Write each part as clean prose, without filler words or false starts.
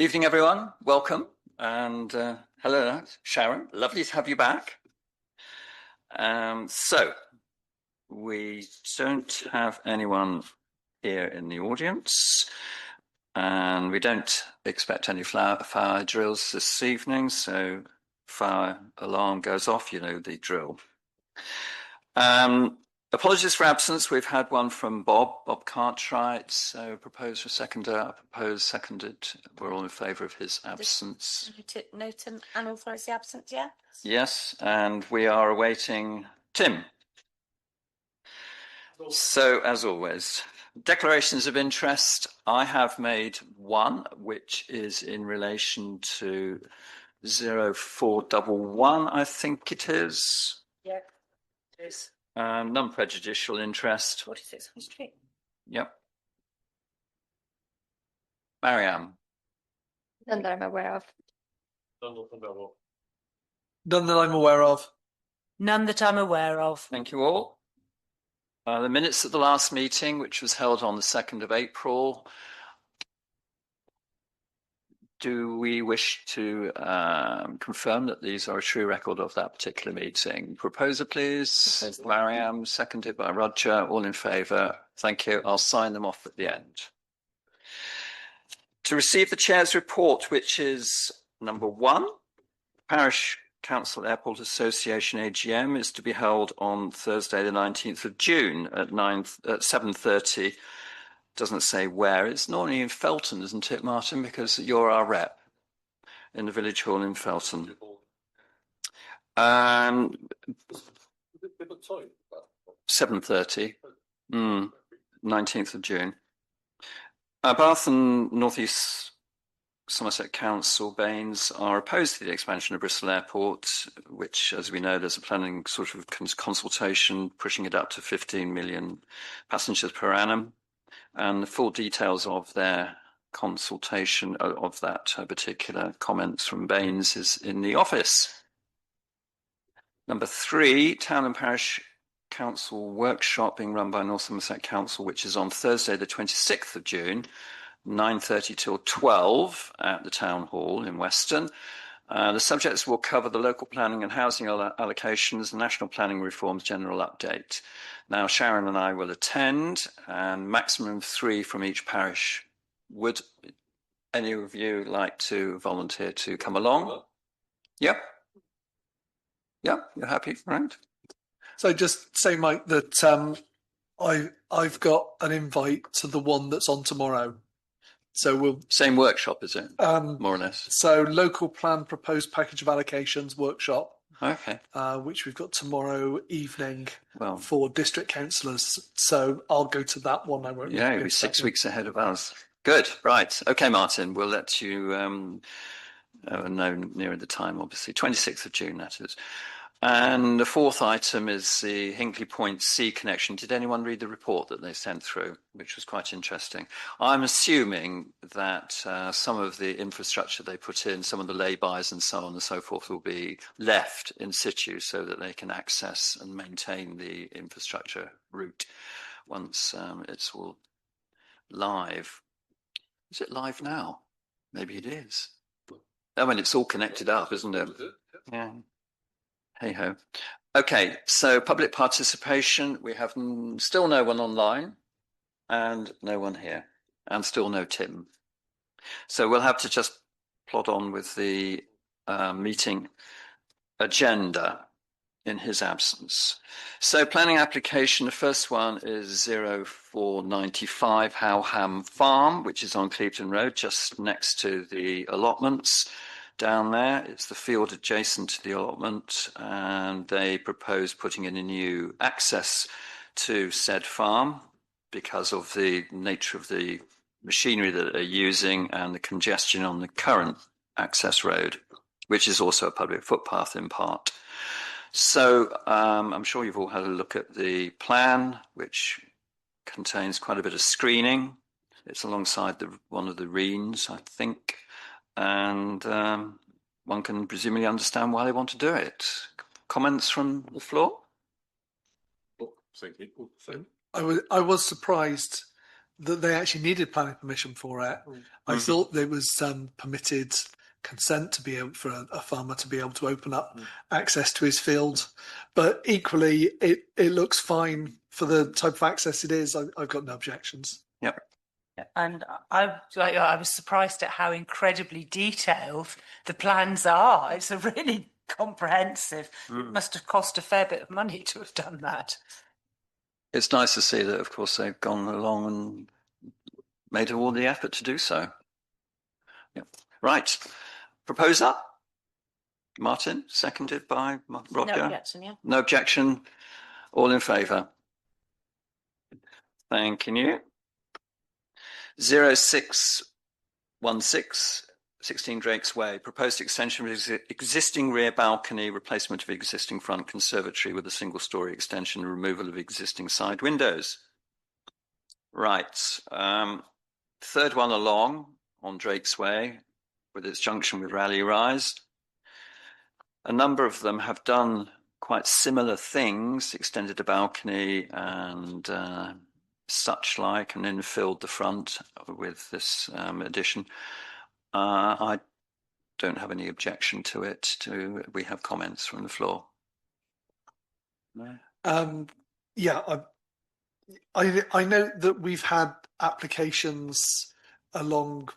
Evening, everyone. Welcome. And hello, Sharon. Lovely to have you back. So we don't have anyone here in the audience, and we don't expect any fire drills this evening. So fire alarm goes off, you know the drill. Apologies for absence. We've had one from Bob Cartwright. So proposed for seconder, proposed, seconded. We're all in favour of his absence. Note and authorise the absence, yeah? Yes, and we are awaiting Tim. So, as always, declarations of interest. I have made one, which is in relation to 0411, I think it is. Yeah, it is. Non-prejudicial interest. 46 High Street. Yep. Mariam. None that I'm aware of. None that I'm aware of. None that I'm aware of. Thank you all. The minutes of the last meeting, which was held on the 2nd of April. Do we wish to confirm that these are a true record of that particular meeting? Proposer, please. Mariam, seconded by Roger. All in favour. Thank you. I'll sign them off at the end. To receive the Chair's report, which is number 1, Parish Council Airport Association AGM is to be held on Thursday the 19th of June at 7:30. Doesn't say where. It's normally in Felton, isn't it, Martin? Because you're our rep in the village hall in Felton. 7:30. 19th of June. Bath and North East Somerset Council, Baines, are opposed to the expansion of Bristol Airport, which, as we know, there's a planning sort of consultation pushing it up to 15 million passengers per annum. And the full details of their consultation of that particular comments from Baines is in the office. Number 3, Town and Parish Council workshop being run by North Somerset Council, which is on Thursday the 26th of June, 9:30 till 12 at the Town Hall in Weston. The subjects will cover the local planning and housing allocations, national planning reforms general update. Now, Sharon and I will attend, and maximum 3 from each parish. Would any of you like to volunteer to come along? Yep. Yep, you're happy, right? So just say, Mike, that I've got an invite to the one that's on tomorrow. So we'll same workshop, is it? More or less. So local plan proposed package of allocations workshop. Okay. Which we've got tomorrow evening for district councillors. So I'll go to that one. I won't. Yeah, you'll be 6 weeks ahead of us. Good. Right. Okay, Martin. We'll let you know nearer the time. Obviously, 26th of June. That is. And the 4th item is the Hinkley Point C connection. Did anyone read the report that they sent through, which was quite interesting? I'm assuming that some of the infrastructure they put in, some of the lay-bys and so on and so forth, will be left in situ so that they can access and maintain the infrastructure route once it's all live. Is it live now? Maybe it is. I mean, it's all connected up, isn't it? Yeah. Hey ho. Okay, so public participation. We have still no one online and no one here and still no Tim. So we'll have to just plod on with the meeting agenda in his absence. So planning application, the first one is 0495 Howham Farm, which is on Clevedon Road, just next to the allotments. Down there, it's the field adjacent to the allotment, and they propose putting in a new access to said farm because of the nature of the machinery that they're using and the congestion on the current access road, which is also a public footpath in part. So I'm sure you've all had a look at the plan, which contains quite a bit of screening. It's alongside one of the Reens, I think. And one can presumably understand why they want to do it. Comments from the floor? I was surprised that they actually needed planning permission for it. I Mhm. thought there was permitted consent to be able for a farmer to be able to open up access to his field, but equally it looks fine for the type of access it is. I've got no objections. Yep. And I was surprised at how incredibly detailed the plans are. It's a really comprehensive. It must have cost a fair bit of money to have done that. It's nice to see that, of course, they've gone along and made all the effort to do so. Yep. Right. Proposer? Martin, seconded by Roger. No objection, yeah. No objection. All in favour? Thank you. 0616, 16 Drakes Way. Proposed extension of existing rear balcony, replacement of existing front conservatory with a single-storey extension, and removal of existing side windows. Right. Third one along on Drakes Way with its junction with Rally Rise. A number of them have done quite similar things, extended a balcony and such like, and then filled the front with this addition. I don't have any objection to it. We have comments from the floor. No. Yeah, I know that we've had applications around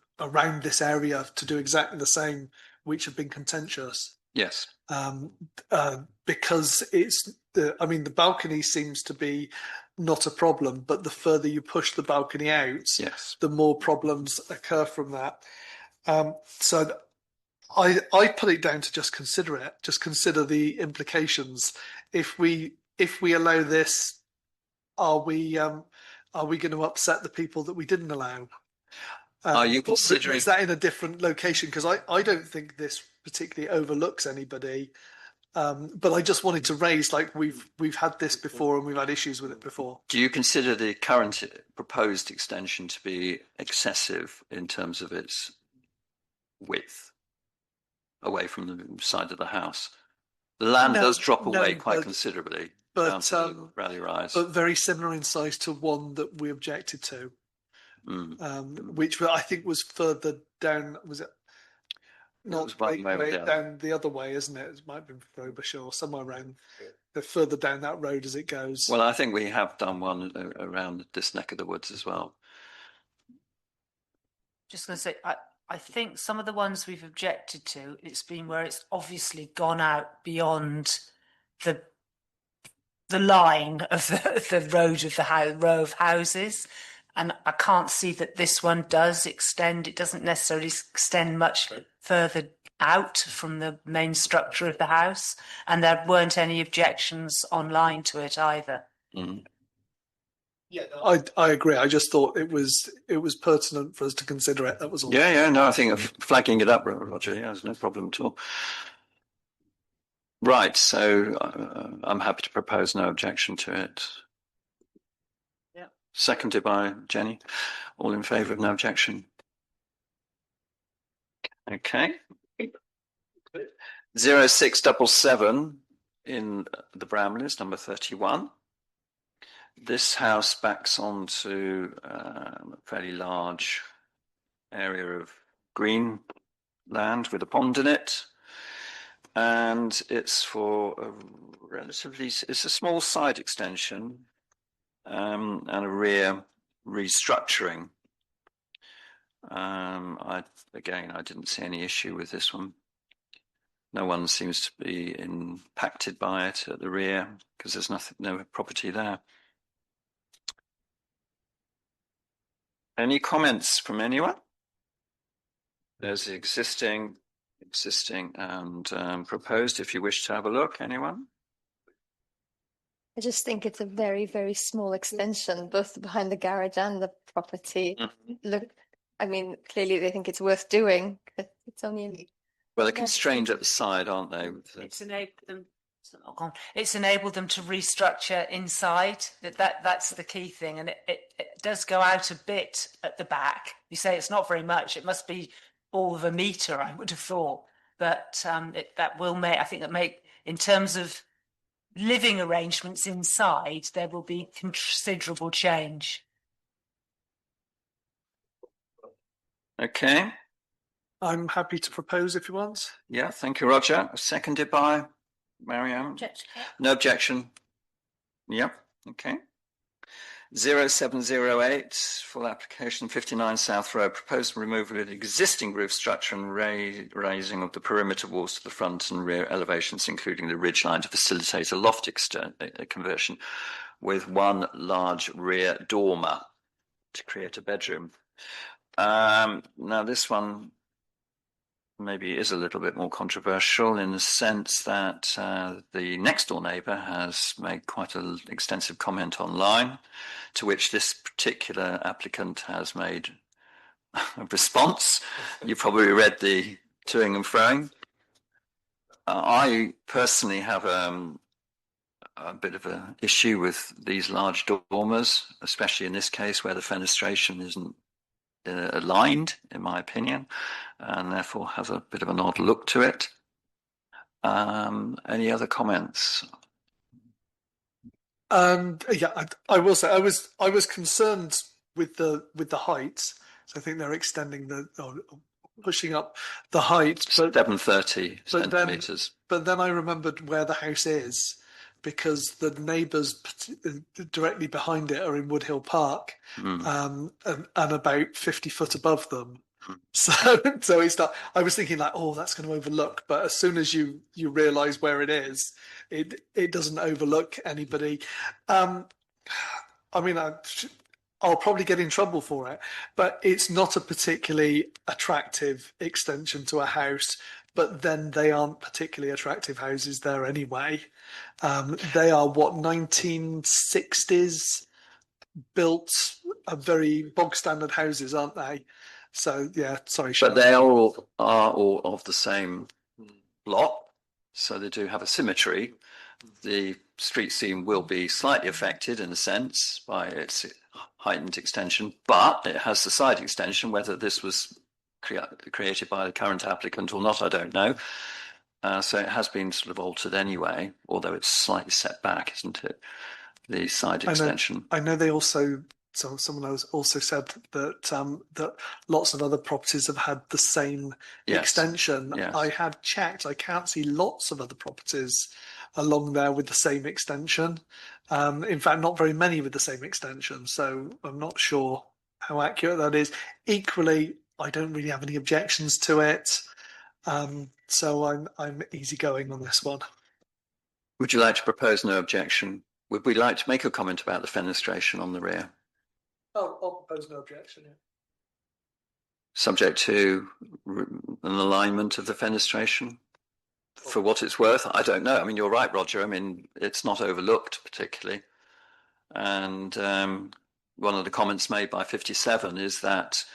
this area to do exactly the same, which have been contentious. Yes. Because the balcony seems to be not a problem, but the further you push the balcony out, Yes. the more problems occur from that. So I put it down to just consider it. Just consider the implications. If we allow this, are we going to upset the people that we didn't allow? Are you considering- Is that in a different location? Because I don't think this particularly overlooks anybody. But I just wanted to raise, like, we've had this before and we've had issues with it before. Do you consider the current proposed extension to be excessive in terms of its width away from the side of the house? The land No, does drop no, away quite but- considerably but, down to Rally Rise. But very similar in size to one that we objected to, which I think was further down. Was it? Not was one way or the other. down the other way, isn't it? It might have been Frobisher or somewhere around the further down that road as it goes. Well, I think we have done one around this neck of the woods as well. Just going to say, I think some of the ones we've objected to, it's been where it's obviously gone out beyond the line of the road of the row of houses. And I can't see that this one does extend. It doesn't necessarily extend much further out from the main structure of the house. And there weren't any objections online to it either. Mm. Yeah, I agree. I just thought it was pertinent for us to consider it. That was all. Yeah, no, I think flagging it up, Roger, yeah, there's no problem at all. Right, so I'm happy to propose no objection to it. Yeah. Seconded by Jenny. All in favour of no objection? Okay. 0677 in the Bramleys, number 31. This house backs onto a fairly large area of green land with a pond in it. And it's for it's a small side extension and a rear restructuring. I didn't see any issue with this one. No one seems to be impacted by it at the rear because there's no property there. Any comments from anyone? There's the existing and proposed, if you wish to have a look. Anyone? I just think it's a very, very small extension, both behind the garage and the property. Look, I mean, clearly they think it's worth doing. It's only. Well, they're constrained at the side, aren't they? It's enabled them to restructure inside. That's the key thing, and it does go out a bit at the back. You say it's not very much. It must be all of a metre, I would have thought. But that will make, I think, in terms of living arrangements inside, there will be considerable change. Okay. I'm happy to propose if you want. Yeah, thank you, Roger. Seconded by Marianne. No objection. Yep. Okay. 0708, full application 59 South Road, proposed removal of existing roof structure and raising of the perimeter walls to the front and rear elevations, including the ridge line, to facilitate a loft conversion with one large rear dormer to create a bedroom. Now this one maybe is a little bit more controversial in the sense that the next door neighbour has made quite an extensive comment online, to which this particular applicant has made a response. You probably read the toing and froing. I personally have a bit of an issue with these large dormers, especially in this case where the fenestration isn't aligned, in my opinion, and therefore has a bit of an odd look to it. Any other comments? Yeah, I will say I was concerned with the height. So I think they're extending pushing up the height, but 730 centimeters. But then I remembered where the house is, because the neighbours directly behind it are in Woodhill Park, and about 50 foot above them. So it's not. I was thinking like, oh, that's going to overlook. But as soon as you realise where it is, it doesn't overlook anybody. I mean, I'll probably get in trouble for it, but it's not a particularly attractive extension to a house. But then they aren't particularly attractive houses there anyway. They are what, 1960s built, very bog standard houses, aren't they? So yeah, sorry, Sean. But they are all of the same block, so they do have a symmetry. The street scene will be slightly affected in a sense by its heightened extension, but it has the side extension. Whether this was created by the current applicant or not, I don't know. So it has been sort of altered anyway, although it's slightly set back, isn't it? The side extension. I know they also. So someone else also said that that lots of other properties have had the same extension. Yes. I had checked. I can't see lots of other properties along there with the same extension. In fact, not very many with the same extension. So I'm not sure how accurate that is. Equally, I don't really have any objections to it. So I'm easygoing on this one. Would you like to propose no objection? Would we like to make a comment about the fenestration on the rear? Oh, I'll propose no objection. Yeah. Subject to an alignment of the fenestration? For what it's worth, I don't know. I mean, you're right, Roger. I mean, it's not overlooked particularly. And one of the comments made by 57 is that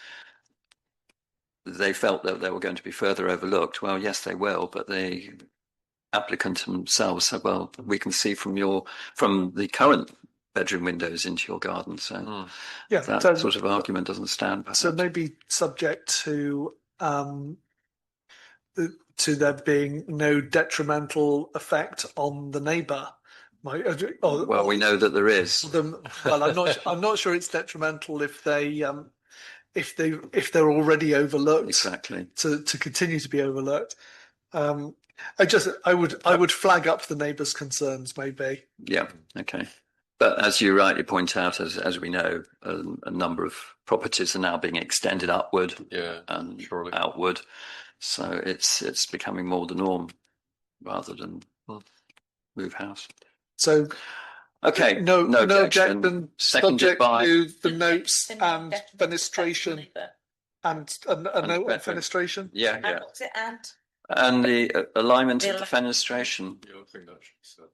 they felt that they were going to be further overlooked. Well, yes, they will, but the applicant themselves said, well, we can see from the current bedroom windows into your garden. So yeah, that sort of argument doesn't stand. Perhaps. So maybe subject to there being no detrimental effect on the neighbour. Well, we know that there is. Well, I'm not sure it's detrimental if they're already overlooked. Exactly. To continue to be overlooked. I would flag up the neighbours' concerns, maybe. Yeah. Okay. But as you rightly point out, as we know, a number of properties are now being extended upward and outward. So it's becoming more the norm rather than move house. So okay, no objection. Seconded by to the notes and fenestration and a note on fenestration. Yeah. And what's it and? And the alignment of the fenestration. Yeah, I think that should be said.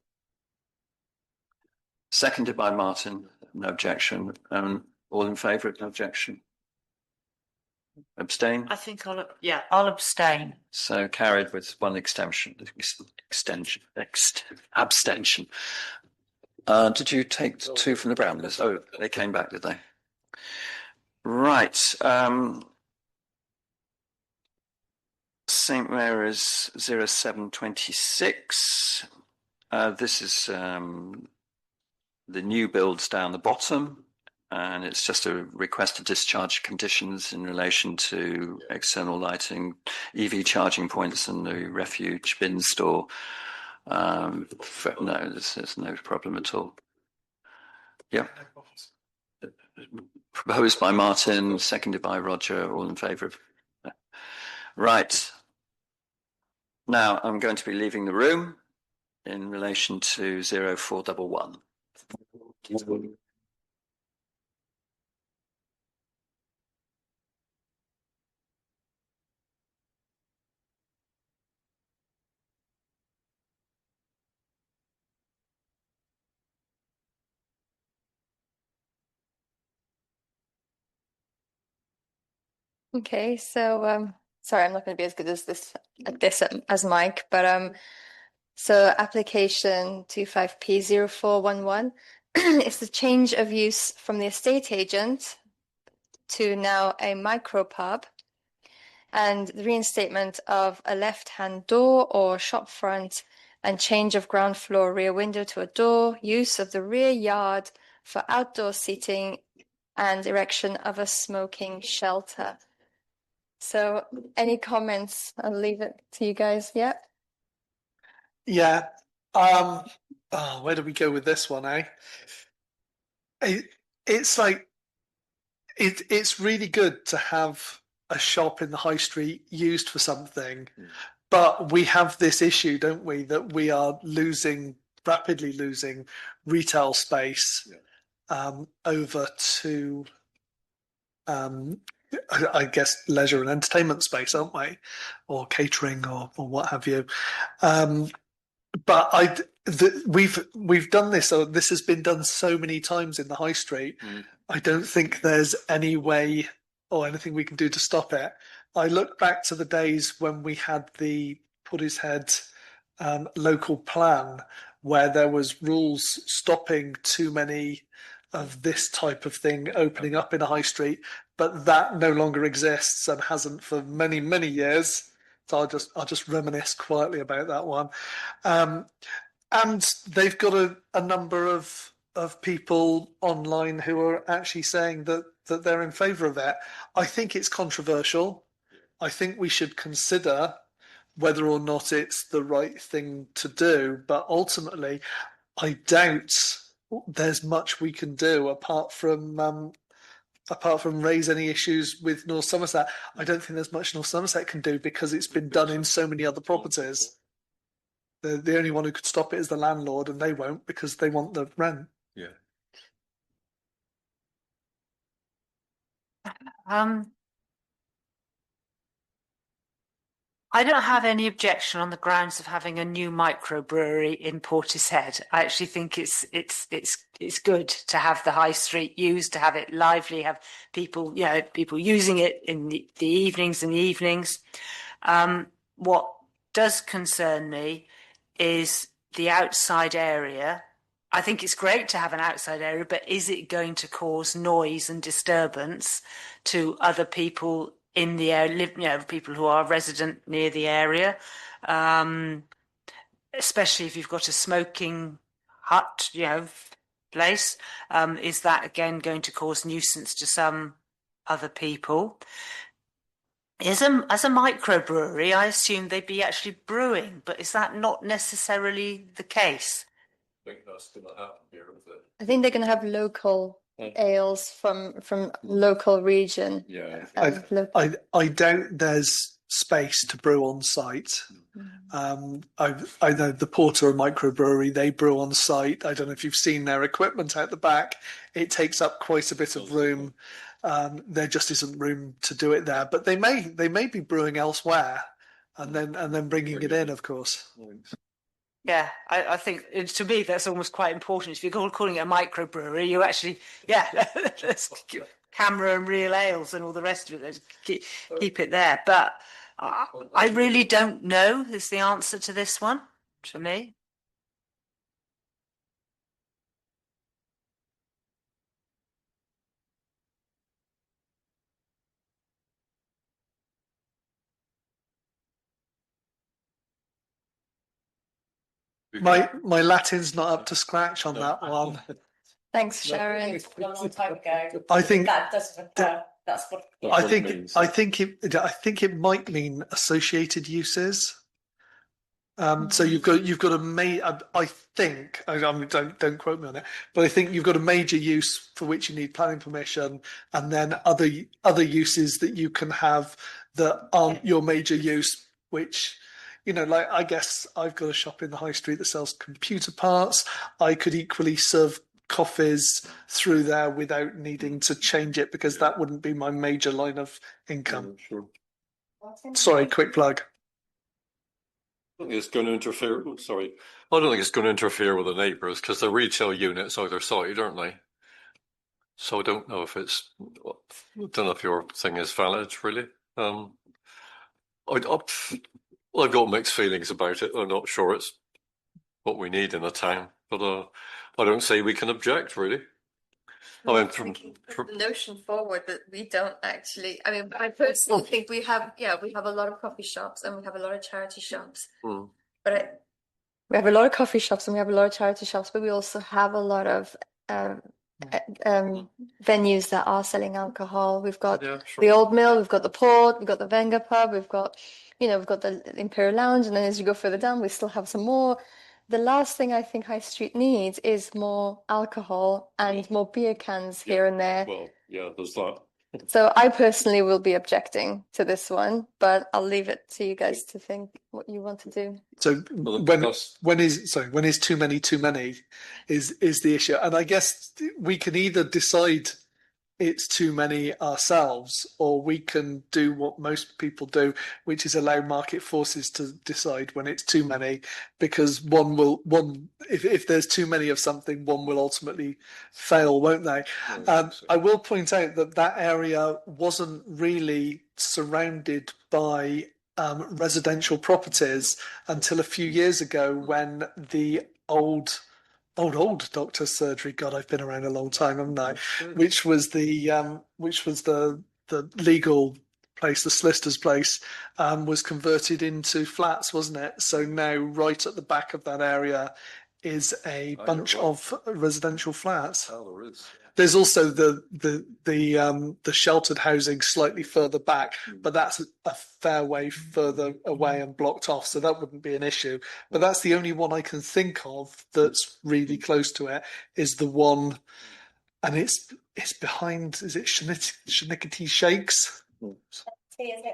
Seconded by Martin. No objection. All in favour of no objection? Abstain? I think I'll abstain. So carried with one abstention. Did you take two from the brown list? Oh, they came back, did they? Right. St Mary's 0726. This is the new builds down the bottom, and it's just a request to discharge conditions in relation to external lighting, EV charging points, and the refuge bin store. No, there's no problem at all. Yeah. Proposed by Martin, seconded by Roger. All in favour of. Right. Now I'm going to be leaving the room in relation to 0411. Okay, so sorry, I'm not going to be as good as this at this as Mike, but so application 25P0411 it's the change of use from the estate agent to now a micropub, and the reinstatement of a left-hand door or shop front, and change of ground floor rear window to a door, use of the rear yard for outdoor seating, and erection of a smoking shelter. So, any comments? I'll leave it to you guys. Yeah. Yeah. Where do we go with this one, eh? It's like it's really good to have a shop in the high street used for something, but we have this issue, don't we, that we are rapidly losing retail space over to I guess leisure and entertainment space, aren't we? Or catering or what have you. But we've done this. So this has been done so many times in the high street. I don't think there's any way or anything we can do to stop it. I look back to the days when we had the Portishead local plan, where there was rules stopping too many of this type of thing opening up in a high street, but that no longer exists and hasn't for many, many years. So I'll just reminisce quietly about that one. And they've got a number of people online who are actually saying that they're in favour of it. I think it's controversial. I think we should consider whether or not it's the right thing to do. But ultimately, I doubt there's much we can do apart from raise any issues with North Somerset. I don't think there's much North Somerset can do because it's been done in so many other properties. The only one who could stop it is the landlord, and they won't because they want the rent. Yeah. I don't have any objection on the grounds of having a new microbrewery in Portishead. I actually think it's good to have the high street used, to have it lively, have people using it in the evenings and the evenings. What does concern me is the outside area. I think it's great to have an outside area, but is it going to cause noise and disturbance to other people in the area, people who are resident near the area, especially if you've got a smoking hut, place? Is that again going to cause nuisance to some other people? As a microbrewery, I assume they'd be actually brewing, but is that not necessarily the case? I think that's going to happen here, isn't it? I think they're going to have local ales from local region. Yeah. I doubt there's space to brew on site. I know the Porter microbrewery, they brew on site. I don't know if you've seen their equipment out the back. It takes up quite a bit of room. There just isn't room to do it there, but they may be brewing elsewhere and then bringing it in, of course. Yeah, I think to me that's almost quite important. If you're calling it a microbrewery, you actually, let's camera and real ales and all the rest of it. Let's keep it there. But I really don't know is the answer to this one for me. My Latin's not up to scratch on that one. Thanks, Sharon. A long time ago. I think That doesn't occur. That's what. That's I what it think means. I think it might mean associated uses. So you've got a I think don't quote me on it, but I think you've got a major use for which you need planning permission, and then other uses that you can have that aren't your major use, which like I guess I've got a shop in the high street that sells computer parts. I could equally serve coffees through there without needing to change it because that wouldn't be my major line of income. Sure. Sorry, quick plug. I don't think it's going to interfere. Oh, sorry, I don't think it's going to interfere with the neighbours because the retail units either side, aren't they? So I don't know if it's. I don't know if your thing is valid, really. I've got mixed feelings about it. I'm not sure it's what we need in a town, but I don't say we can object, really. I mean, We can put the notion forward that we don't actually, I mean, I personally think we have a lot of coffee shops and we have a lot of charity shops. Hmm. But we have a lot of coffee shops and we have a lot of charity shops, but we also have a lot of venues that are selling alcohol. We've got Yeah, sure. the Old Mill, we've got the Port, we've got the Venga Pub, we've got the Imperial Lounge, and then as you go further down, we still have some more. The last thing I think High Street needs is more alcohol and more beer cans here and there. Well, yeah, there's that. So I personally will be objecting to this one, but I'll leave it to you guys to think what you want to do. So Well, when is too many is the issue, and I guess we can either decide it's too many ourselves, or we can do what most people do, which is allow market forces to decide when it's too many, because if there's too many of something, one will ultimately fail, won't they? I will point out that area wasn't really surrounded by residential properties until a few years ago when the old doctor's surgery. God, I've been around a long time, haven't I? Which was the legal place, the solicitor's place, was converted into flats, wasn't it? So now, right at the back of that area is a bunch of residential flats. Oh, there is. There's also the sheltered housing slightly further back, but that's a fair way further away and blocked off, so that wouldn't be an issue. But that's the only one I can think of that's really close to it, is the one, and it's behind. Is it Shanikity Shakes? So yes,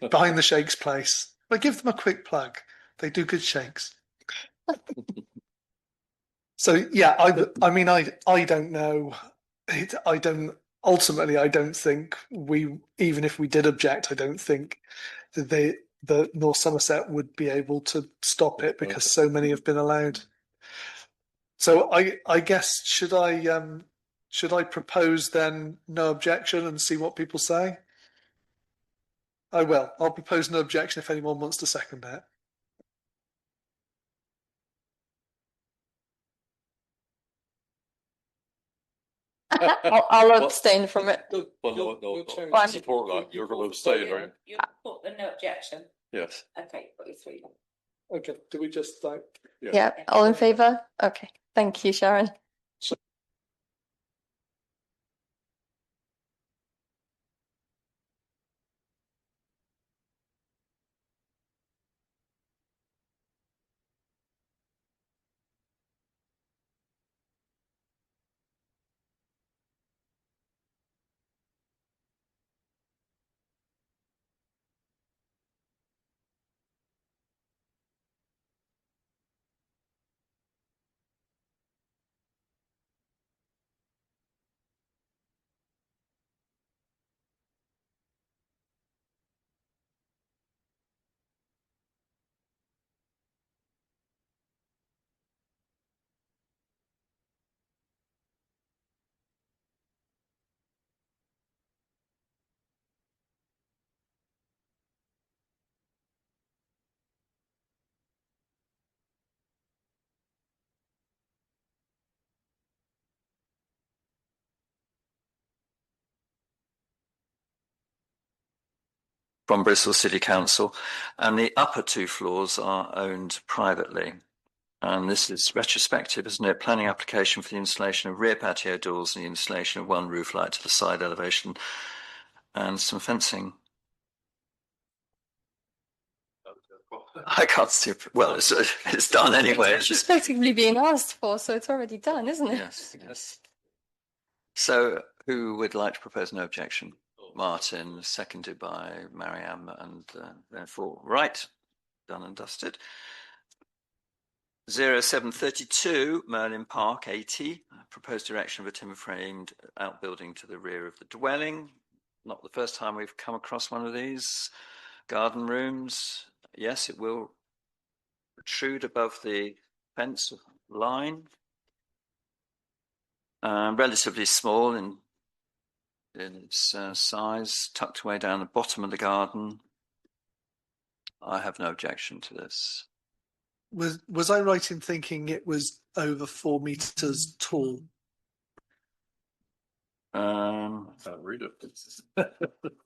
behind the Shakes place. But give them a quick plug. They do good shakes. So yeah, I mean, I don't know. I don't ultimately. I don't think even if we did object, I don't think that the North Somerset would be able to stop it because so many have been allowed. So I guess should I propose then no objection and see what people say? I will. I'll propose no objection if anyone wants to second it. I'll abstain from it. Well, no, Well, support that. You're going to abstain, right? You put the no objection. Yes. Okay, put you through. Okay. Do we just like? Yeah, all in favour? Okay, thank you, Sharon. from Bristol City Council, and the upper two floors are owned privately. And this is retrospective, isn't it? Planning application for the installation of rear patio doors and the installation of one roof light to the side elevation and some fencing. I can't see. Well, it's done anyway. It's respectively being asked for, so it's already done, isn't it? Yes, yes. So, who would like to propose no objection? Martin, seconded by Mariam, and therefore, right, done and dusted. 0732 Merlin Park 80, proposed erection of a timber framed outbuilding to the rear of the dwelling. Not the first time we've come across one of these. Garden rooms. Yes, it will protrude above the fence line. Relatively small in its size, tucked away down the bottom of the garden. I have no objection to this. Was I right in thinking it was over 4 meters tall? I can't read it.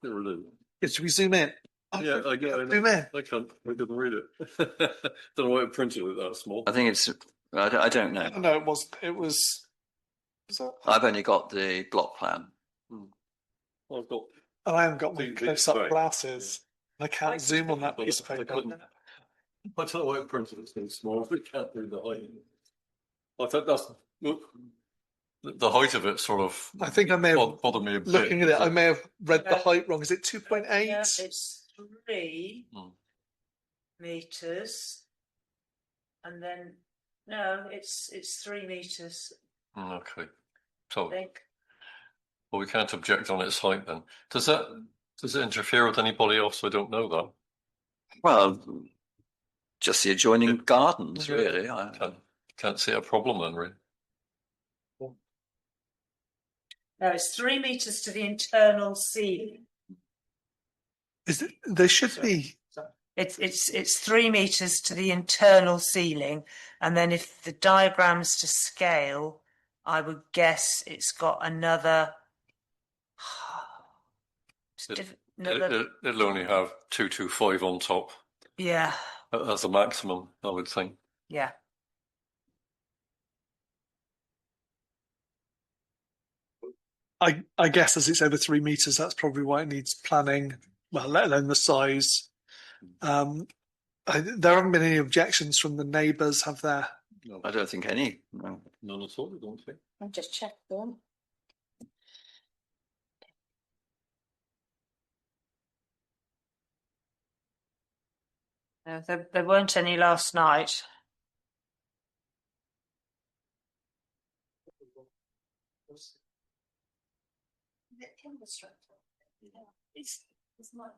Really. Should we zoom in? Yeah, I get it. Zoom in. I couldn't read it. Don't know why it printed it that small. I think it's. I don't know. No, it was. It was. I've only got the block plan. I've got. And I haven't got my Big close-up thing. glasses. I can't zoom on that piece of I paper. couldn't. I don't know why it printed it so small. We can't read the height. I think that's the height of it. Sort of. I think I may have. Bothered me a bit. Looking at it, I may have read the height wrong. Is it 2.8? Yeah, it's 3 Hmm. meters, and then no, it's 3 meters. Okay. I So, think. well, we can't object on its height then. Does it interfere with anybody else? I don't know that. Well, just the adjoining gardens, Yeah. really. Can't see a problem then, really. No, it's 3 meters to the internal ceiling. There should be. It's 3 meters to the internal ceiling, and then if the diagram's to scale, I would guess it's got another. It'll only have 225 on top Yeah, as a maximum, I would think. yeah. I guess as it's over 3 meters, that's probably why it needs planning. Well, let alone the size. There haven't been any objections from the neighbours, have there? No, I don't think any. No. none at all, I don't think. I'll just check them. No, there weren't any last night.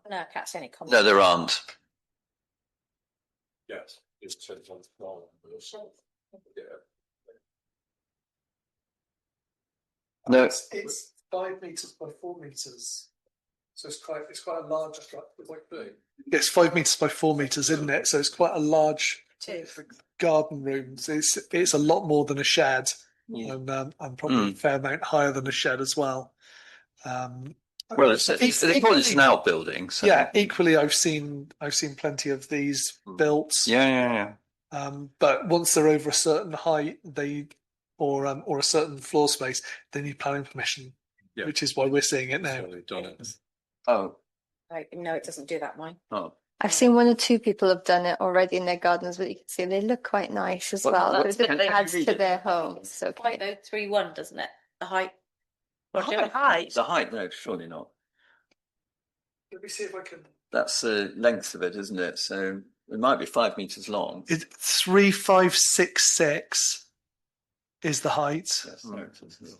No, I can't see any comments. No, there aren't. Yes, it's 10 times smaller. Yeah. No. It's 5 meters by 4 meters. So it's quite a large structure. Quite big. It's 5 meters by 4 meters, isn't it? So it's quite a large garden room. It's a lot more than a shed, and probably a fair amount higher than a shed as well. Well, they call it an outbuilding. So. Yeah, equally, I've seen plenty of these built. Yeah. But once they're over a certain height, or a certain floor space, they need planning permission, Yeah. which is why we're seeing it now. So they've done it. Oh. No, it doesn't do that, mine. Oh. I've seen 1 or 2 people have done it already in their gardens, but you can see they look quite nice as What- well. what- Because it can you adds read to it? their home. So Quite though, 3-1, doesn't it? The height. The height. The height? No, surely not. Let me see if I can. That's the length of it, isn't it? So it might be 5 meters long. It's 3566 is the height, Yes.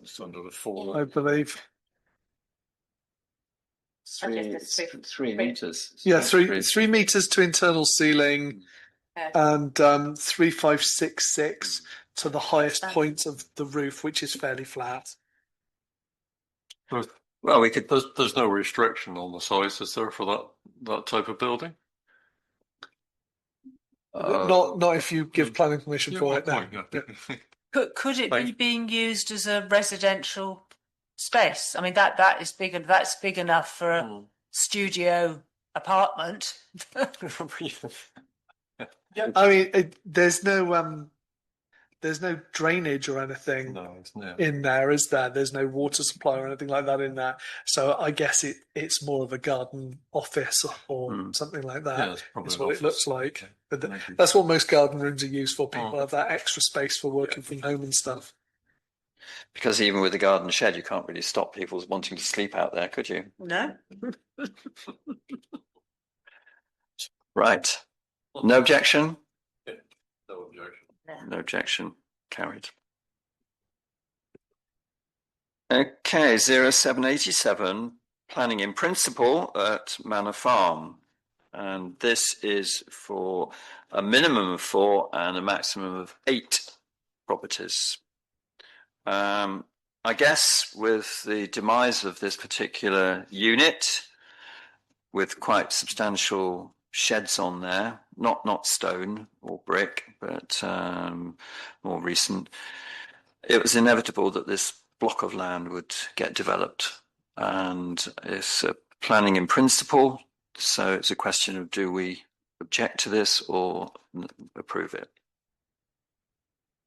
It's under the 4. I believe. Three meters. Yeah, three meters to internal ceiling, and 3566 to the highest point of the roof, which is fairly flat. Well, we could. There's no restriction on the size, is there, for that type of building? Not if you give planning permission for it now. Could it be being used as a residential space? I mean, that is big. That's big enough for a studio apartment. I mean, there's no drainage or anything No, it's not. in there, is there? There's no water supply or anything like that in there. So I guess it's more of a garden office or something like that. Yeah, it's probably Is an what it office. looks like. Okay. But Maybe. that's what most garden rooms are used for. People Oh. have that extra space for working from home and stuff. Because even with the garden shed, you can't really stop people wanting to sleep out there, could you? No. Right. No objection? No objection. No objection. Carried. Okay, 0787, planning in principle at Manor Farm. And this is for a minimum of 4 and a maximum of 8 properties. I guess with the demise of this particular unit, with quite substantial sheds on there, not stone or brick, but more recent, it was inevitable that this block of land would get developed, and it's planning in principle. So it's a question of, do we object to this or approve it,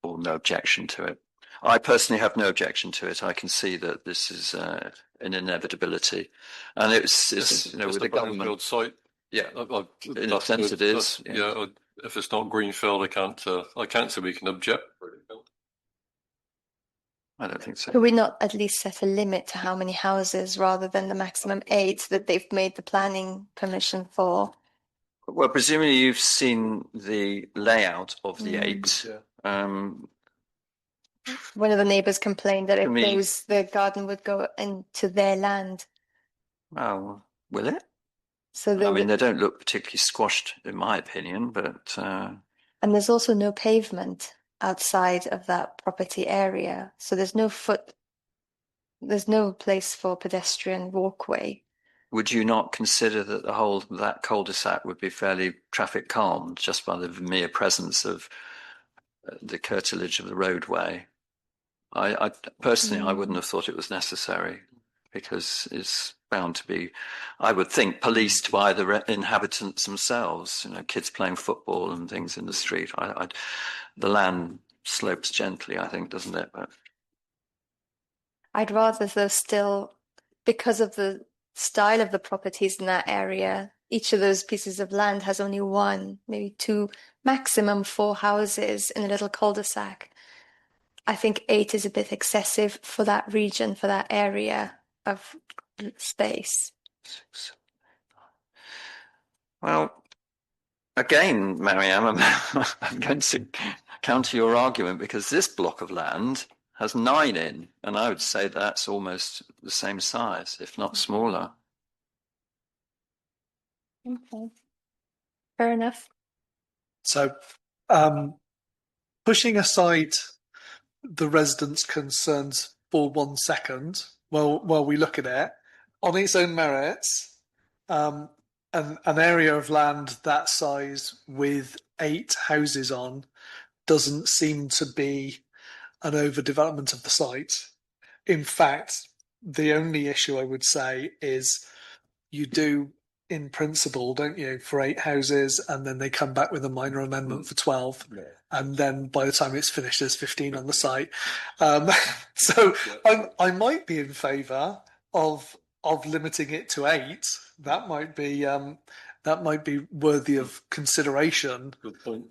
or no objection to it? I personally have no objection to it. I can see that this is an inevitability, and it's with the government greenfield site. Yeah, in a That's sense good. it is. Yeah, if it's not greenfield, I can't say we can object. I don't think so. Could we not at least set a limit to how many houses rather than the maximum 8 that they've made the planning permission for? Well, presumably you've seen the layout of the 8. One of the neighbours complained that I if mean- the garden would go into their land. Oh, will it? So they I mean, would, they don't look particularly squashed, in my opinion, but and there's also no pavement outside of that property area. So there's no place for pedestrian walkway. would you not consider that that cul-de-sac would be fairly traffic calmed just by the mere presence of the curtilage of the roadway? I personally, I wouldn't have thought it was necessary, because it's bound to be, I would think, policed by the inhabitants themselves. Kids playing football and things in the street. The land slopes gently, I think, doesn't it? But I'd rather though still, because of the style of the properties in that area, each of those pieces of land has only 1, maybe 2, maximum 4 houses in a little cul-de-sac. I think 8 is a bit excessive for that region, for that area of space. well, again, Marianne, I'm going to counter your argument, because this block of land has 9 in, and I would say that's almost the same size, if not smaller. Okay. Fair enough. So, pushing aside the residents' concerns for 1 second, while we look at it, on its own merits, an area of land that size with 8 houses on doesn't seem to be an overdevelopment of the site. In fact, the only issue I would say is you do, in principle, don't you, for 8 houses, and then they come back with a minor amendment for 12. Yeah. And then by the time it's finished, there's 15 on the site. So I might be in favour of limiting it to 8. That might be worthy of consideration. Good point.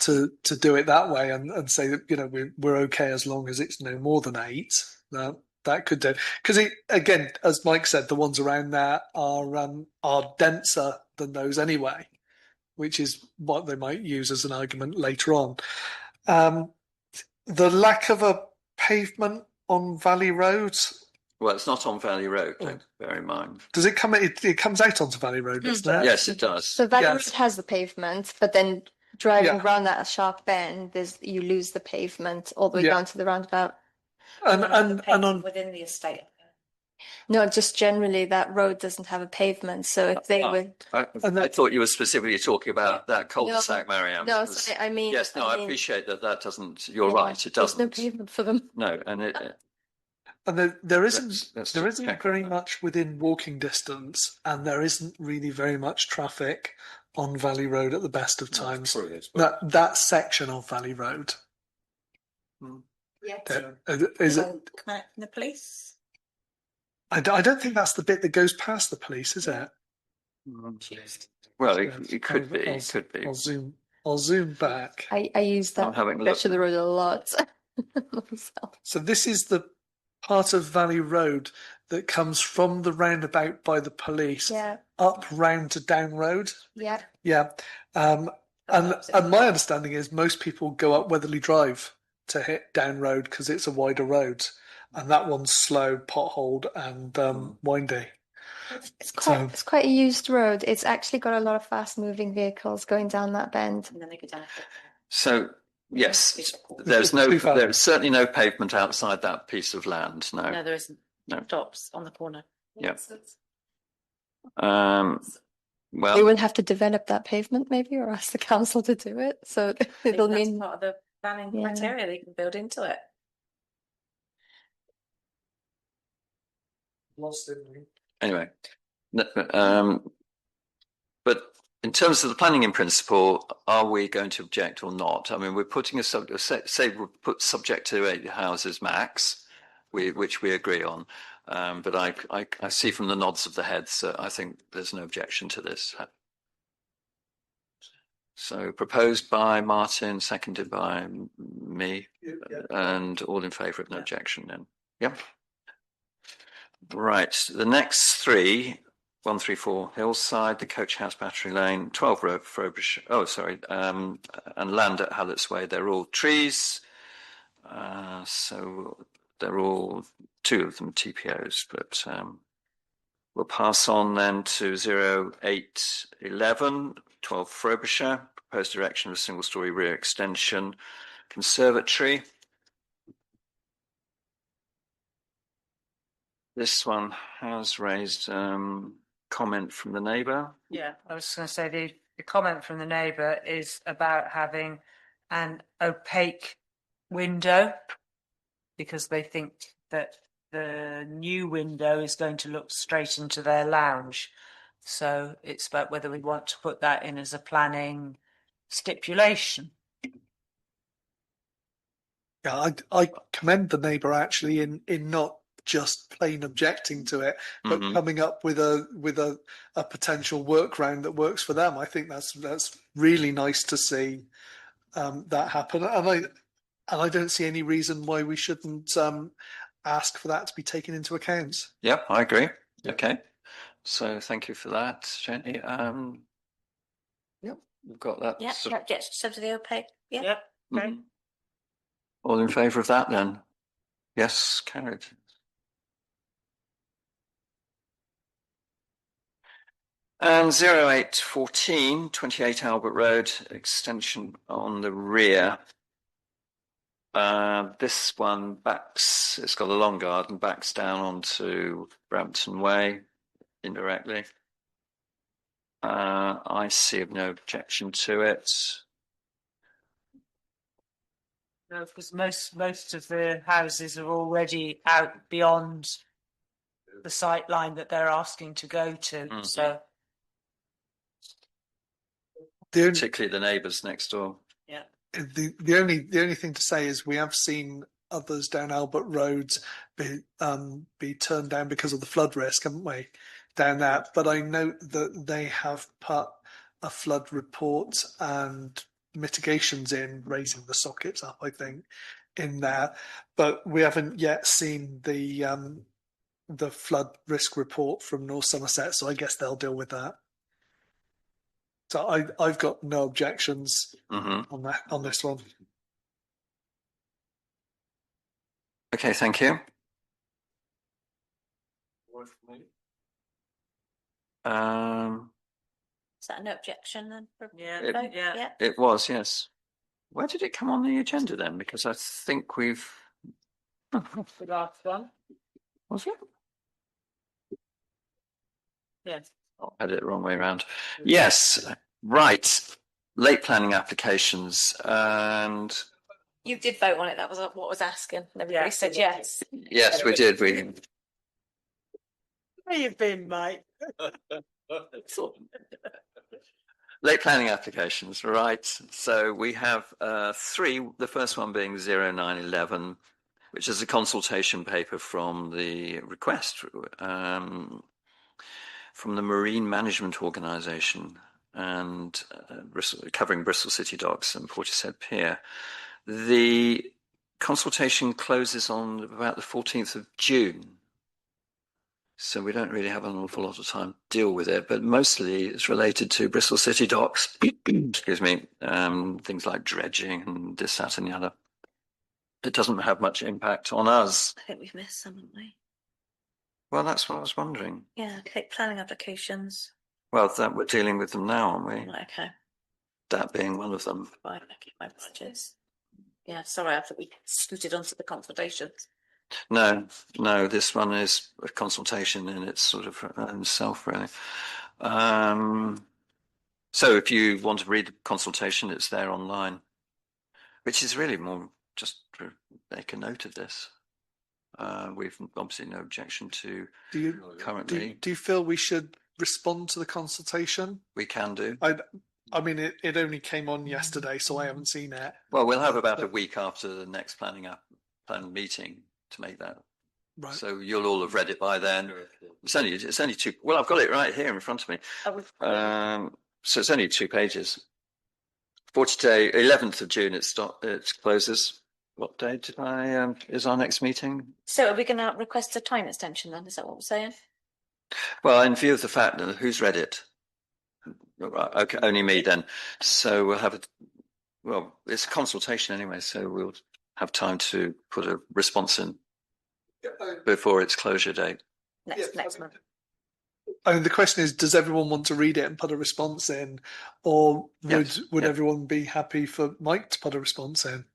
To do it that way and say that we're okay as long as it's no more than 8. That could do, because again, as Mike said, the ones around there are denser than those anyway, which is what they might use as an argument later on. The lack of a pavement on Valley Road. Well, it's not on Valley Road, bear in mind. Does it come? It comes out onto Valley Road, doesn't it? Yes, it does. So Valley Yes. Road has the pavement, but then driving Yeah. around that sharp bend, you lose the pavement all the way Yeah. down to the roundabout. And on within the estate. No, just generally that road doesn't have a pavement. So if they were, I thought you were specifically talking about that cul-de-sac, Marianne. no, Because- so I mean, yes, no, I mean, appreciate that doesn't, you're yeah, right, it there's no doesn't. pavement for them. No, and And there isn't let's there just isn't check very that. much within walking distance, and there isn't really very much traffic on Valley Road at the best of times. That section of Valley Road. Is it? Connecting the police. I don't think that's the bit that goes past the police, is it? Well, it could be. It could be. I'll zoom back. I use I'm that having a stretch look. of the road a lot. myself. So this is the part of Valley Road that comes from the roundabout by the police Yeah, up round to Down Road. yeah. Yeah. And my understanding is most people go up Weatherly Drive to hit Down Road because it's a wider road, and that one's slow, potholed, and windy. It's quite a used road. It's actually got a lot of fast moving vehicles going down that bend. And then they go down. So yes, It's too far. there's certainly no pavement outside that piece of land. No. No, there isn't. No. Stops on the corner. Yeah. Well, We will have to develop that pavement maybe, or ask the council to do it. So it'll That's mean part of the planning Yeah. criteria they can build into it. anyway, but in terms of the planning in principle, are we going to object or not? I mean, we're putting say we put subject to 8 houses max, which we agree on. But I see from the nods of the heads that I think there's no objection to this. So proposed by Martin, seconded by me, and all in favour of no objection then. Yep. Right, the next 3, 134 Hillside, the Coach House, Battery Lane, 12 Frobisher, and land at Hallett's Way, they're all trees. So they're all, 2 of them TPOs, but we'll pass on then to 0811, 12 Frobisher, proposed erection of a single story rear extension conservatory. This one has raised comment from the neighbour. Yeah, I was going to say the comment from the neighbour is about having an opaque window because they think that the new window is going to look straight into their lounge. So it's about whether we want to put that in as a planning stipulation. Yeah, I commend the neighbour actually in not just plain objecting to it, but coming up with a potential workaround that works for them. I think that's really nice to see that happen, and I don't see any reason why we shouldn't ask for that to be taken into account. Yep, I agree. Okay, so thank you for that, Jenny. Yep, we've got that. Yeah, no objection to the opaque. Yeah. Yep. Okay. Mhm. All in favour of that then? Yes, carried. And 0814, 28 Albert Road, extension on the rear. This one backs, it's got a long garden, backs down onto Brampton Way indirectly. I see no objection to it. No, because most of the houses are already out beyond the sight line that they're asking to go to. So Particularly the neighbours next door. yeah. The only thing to say is we have seen others down Albert Road be turned down because of the flood risk, haven't we? Down that, but I note that they have put a flood report and mitigations in, raising the sockets up, I think, in there, but we haven't yet seen the flood risk report from North Somerset, so I guess they'll deal with that. So I've got no objections on this one. Okay, thank you. Is that no objection then? Yeah, Vote? yeah. It was, yes. Where did it come on the agenda then? Because I think we've. The last one. Was it? Yes. I had it the wrong way around. Yes, right. Late planning applications, and You did vote on it. That was what was asking. And everybody said yes. Yes, we did. We Where you been, mate? late planning applications, right? So we have three. The first one being 0911, which is a consultation paper from the request from the Marine Management Organisation and covering Bristol City Docks and Portishead Pier. The consultation closes on about the 14th of June. So we don't really have an awful lot of time to deal with it, but mostly it's related to Bristol City Docks, excuse me, things like dredging and this, that and the other. It doesn't have much impact on us. I think we've missed some, haven't we? Well, that's what I was wondering. Yeah, planning applications. Well, that we're dealing with them now, aren't we? Right, okay. That being one of them. Right, okay, my apologies. Yeah, sorry, I thought we scooted onto the consultations. No, this one is a consultation in its sort of own self, really. So if you want to read the consultation, it's there online, which is really more just to make a note of this. We've obviously no objection to Do you currently. do you feel we should respond to the consultation? We can do. I mean, it only came on yesterday, so I haven't seen it. Well, we'll have about a week after the next planning meeting to make that. Right. So you'll all have read it by then. It's only two. Well, I've got it right here in front of me. So it's only 2 pages. 11th of June. It closes. What day is our next meeting? So are we going to request a time extension then? Is that what we're saying? Well, in view of the fact that who's read it? Right, okay, only me then. So we'll have it's a consultation anyway, so we'll have time to put a response in before its closure date. Next month. I mean, the question is, does everyone want to read it and put a response in, or would everyone be happy for Mike to put a response in?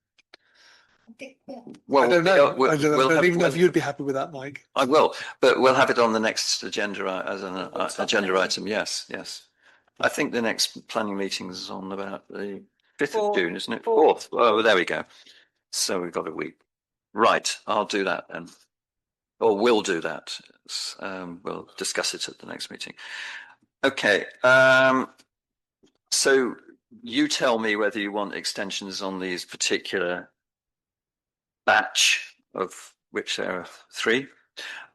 Well, I don't know. I don't even know if we'll- you'd be happy with that, Mike. I will, but we'll have it on the next agenda as an agenda item. Yes. I think the next planning meeting is on about the 5th of June, isn't it? 4th. Oh, there we go. So we've got a week. Right, I'll do that then. Or we'll do that. We'll discuss it at the next meeting. Okay. So you tell me whether you want extensions on these particular batch, of which there are 3.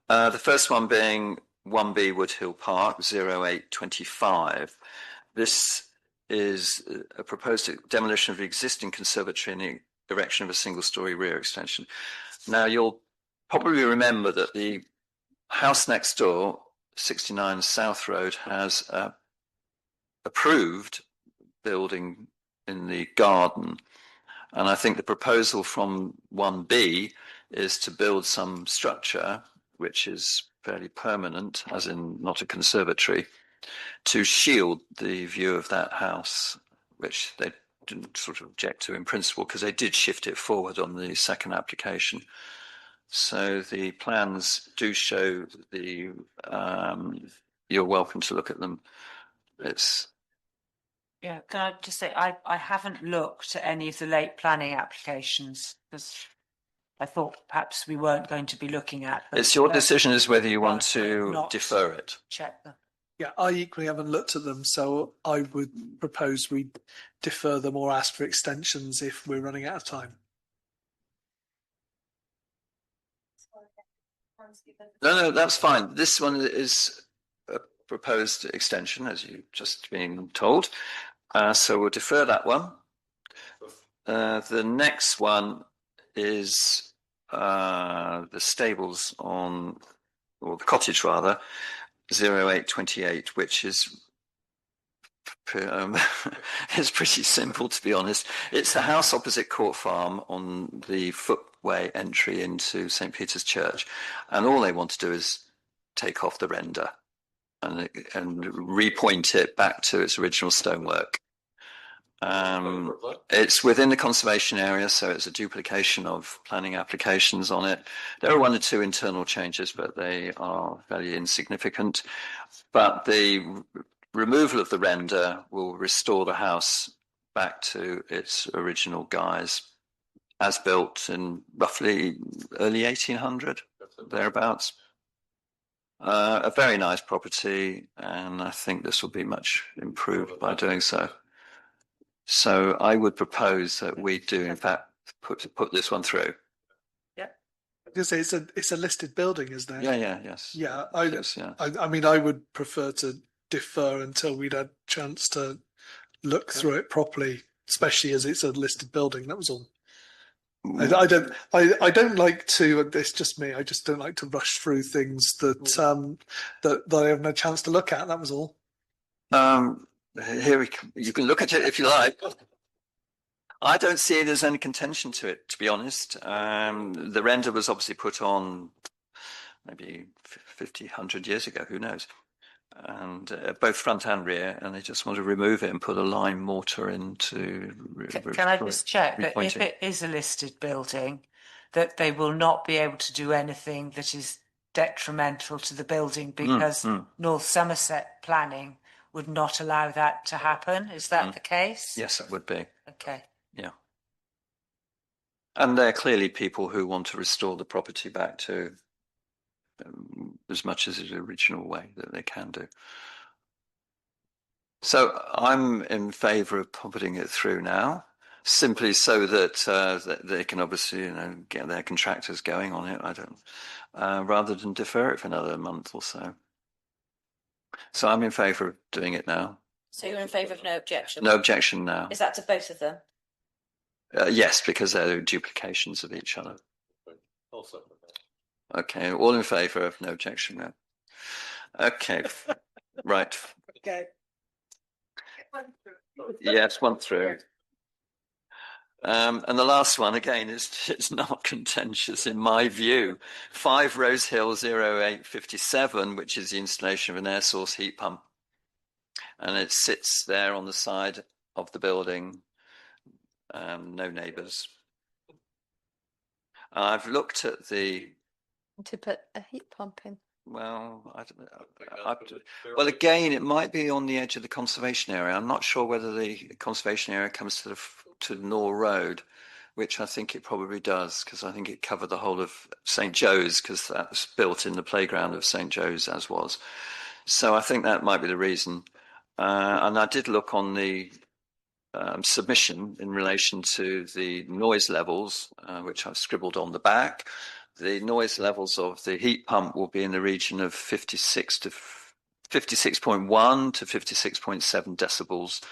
The first one being 1B Woodhill Park, 0825. This is a proposed demolition of the existing conservatory and the erection of a single-storey rear extension. Now, you'll probably remember that the house next door, 69 South Road, has approved building in the garden. And I think the proposal from 1B is to build some structure, which is fairly permanent, as in not a conservatory, to shield the view of that house, which they didn't sort of object to in principle, because they did shift it forward on the second application. So the plans do show the, you're welcome to look at them. Yeah, can I just say, I haven't looked at any of the late planning applications because I thought perhaps we weren't going to be looking at them. It's your decision as whether you want to Not defer it. check them. Yeah, I equally haven't looked at them, so I would propose we defer them or ask for extensions if we're running out of time. No, that's fine. This one is a proposed extension, as you've just been told. So we'll defer that one. The next one is the stables or the cottage rather, 0828, which is it's pretty simple, to be honest. It's the house opposite Court Farm on the footway entry into St. Peter's Church, and all they want to do is take off the render and repoint it back to its original stonework. It's within the conservation area, so it's a duplication of planning applications on it. There are 1 or 2 internal changes, but they are fairly insignificant. But the removal of the render will restore the house back to its original guise. as built in roughly early 1800, thereabouts. A very nice property, and I think this will be much improved by doing so. So I would propose that we do, in fact, put this one through. Because it's a listed building, isn't it? Yes. Yeah, Yes, yeah. I mean, I would prefer to defer until we'd had a chance to look through it properly, especially as it's a listed building. That was all. I don't like to. It's just me. I just don't like to rush through things that that I haven't had a chance to look at. That was all. You can look at it if you like. I don't see there's any contention to it, to be honest. The render was obviously put on maybe 50, 100 years ago, who knows? And both front and rear, and they just want to remove it and put a lime mortar into. Can I just check that if it is a listed building, that they will not be able to do anything that is detrimental to the building because North Somerset planning would not allow that to happen? Is that the case? Yes, it would be. Okay. Yeah. And they're clearly people who want to restore the property back to as much as the original way that they can do. So I'm in favour of putting it through now, simply so that they can obviously, get their contractors going on it. Rather than defer it for another month or so. So I'm in favour of doing it now. So you're in favour of no objection? No objection now. Is that to both of them? Yes, because they're duplications of each other. Also. Okay, all in favour of no objection now. Okay, right. Okay. Yes, one through. And the last one, again, it's not contentious in my view. 5 Rose Hill 0857, which is the installation of an air source heat pump. And it sits there on the side of the building. No neighbours. I've looked at the... To put a heat pump in. Well, I don't know. Well, again, it might be on the edge of the conservation area. I'm not sure whether the conservation area comes to Nor Road, which I think it probably does, because I think it covered the whole of St. Joe's, because that's built in the playground of St. Joe's as was. So I think that might be the reason. And I did look on the submission in relation to the noise levels, which I've scribbled on the back. The noise levels of the heat pump will be in the region of 56 to 56.1 to 56.7 decibels.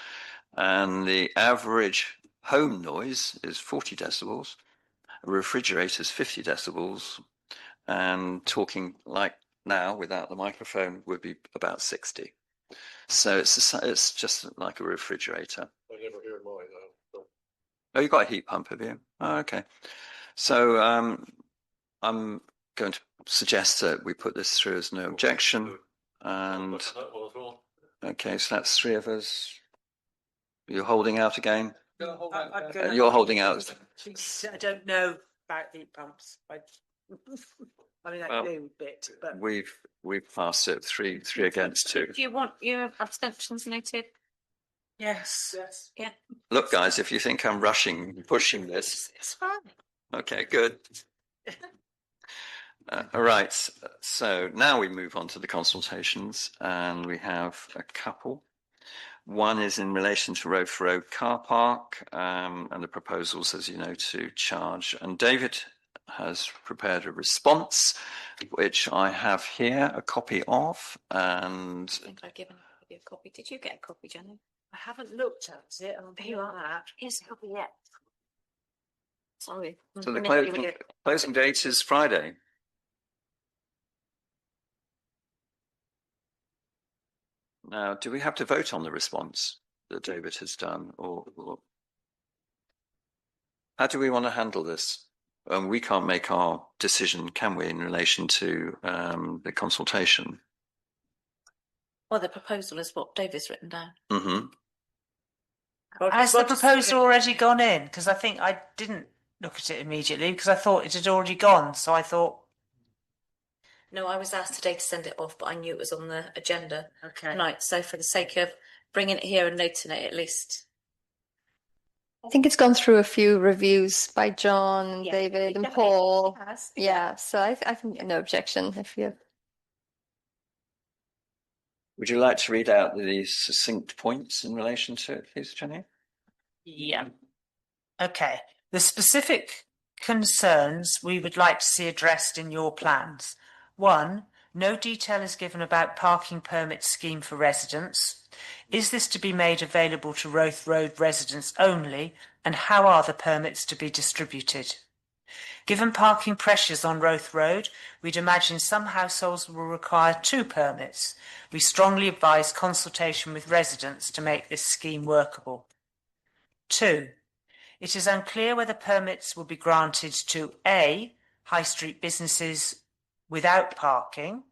And the average home noise is 40 decibels. A refrigerator is 50 decibels. And talking like now without the microphone would be about 60. So it's just like a refrigerator. I never hear mine. Oh, you've got a heat pump, have you? Oh, okay. So I'm going to suggest that we put this through as no objection. And okay, so that's 3 of us. You're holding out again? You're holding out. I don't know about heat pumps. I mean, I do a bit, but We've passed it 3 against 2. Do you want your abstentions noted? yes. Yeah. Look, guys, if you think I'm pushing this, It's fine. okay, good. All right, so now we move on to the consultations, and we have a couple. One is in relation to Road for Road car park, and the proposals, as you know, to charge. And David has prepared a response, which I have here a copy of. And I think I've given you a copy. Did you get a copy, Jenny? I haven't looked at it. There you are. Here's a copy yet. Sorry. so the closing date is Friday. Now, do we have to vote on the response that David has done, or how do we want to handle this? We can't make our decision, can we, in relation to the consultation? Well, the proposal is what David's written down. Mm-hmm. Has the proposal already gone in? Because I think I didn't look at it immediately because I thought it had already gone. So I thought. No, I was asked today to send it off, but I knew it was on the agenda Okay. tonight. So for the sake of bringing it here and noting it, at least I think it's gone through a few reviews by John and Yeah, David it and definitely Paul. has. Yeah, so I think no objection if you. Would you like to read out the succinct points in relation to it, please, Jenny? Yeah. Okay. The specific concerns we would like to see addressed in your plans. 1. No detail is given about parking permit scheme for residents. Is this to be made available to Roath Road residents only, and how are the permits to be distributed? Given parking pressures on Roath Road, we'd imagine some households will require 2 permits. We strongly advise consultation with residents to make this scheme workable. 2. It is unclear whether permits will be granted to A. High street businesses without parking,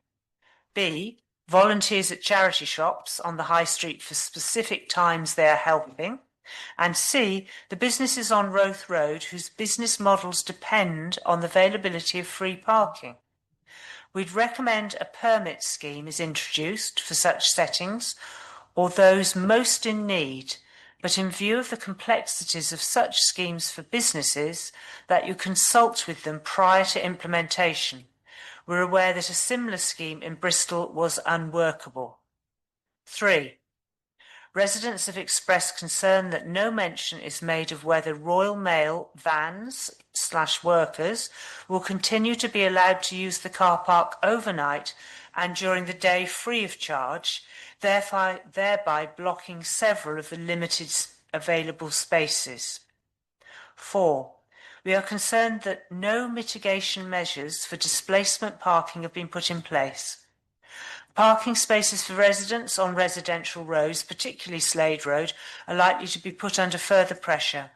B. Volunteers at charity shops on the high street for specific times they are helping, and C. The businesses on Roath Road whose business models depend on the availability of free parking. We'd recommend a permit scheme is introduced for such settings or those most in need, but in view of the complexities of such schemes for businesses, that you consult with them prior to implementation. We're aware that a similar scheme in Bristol was unworkable. 3. Residents have expressed concern that no mention is made of whether Royal Mail vans/workers will continue to be allowed to use the car park overnight and during the day free of charge, thereby blocking several of the limited available spaces. 4. We are concerned that no mitigation measures for displacement parking have been put in place. Parking spaces for residents on residential roads, particularly Slade Road, are likely to be put under further pressure.